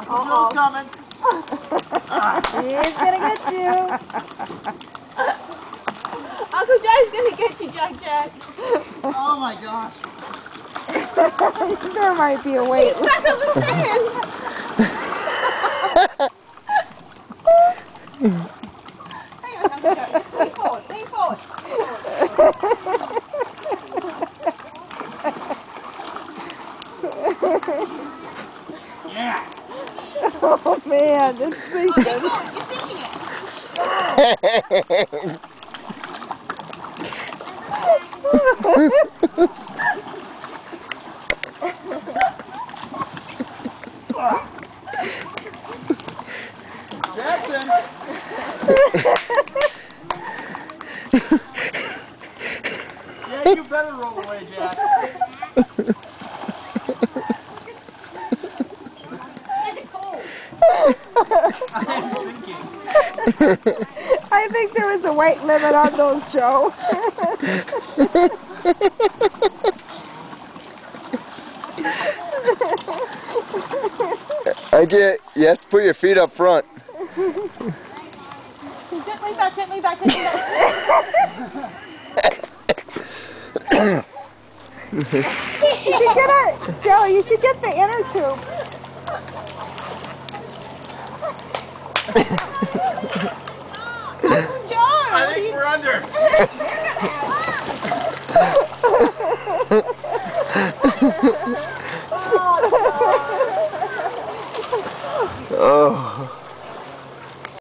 Joe's coming. He's gonna get you. Uncle Joe's gonna get you, Jack Jack. Oh my gosh. There might be a weight. He's stuck on the sand. Hang on, Uncle Joe. Just lean forward. Lean forward. Yeah. Oh man, it's sinking. You're sinking it. Jackson. Yeah, you better roll away, Jack. Is it cold? I am sinking. I think there was a weight limit on those, Joe. I get, you have to put your feet up front. Gently back, gently back, gently back. You should get it, Joe. You should get the inner tube.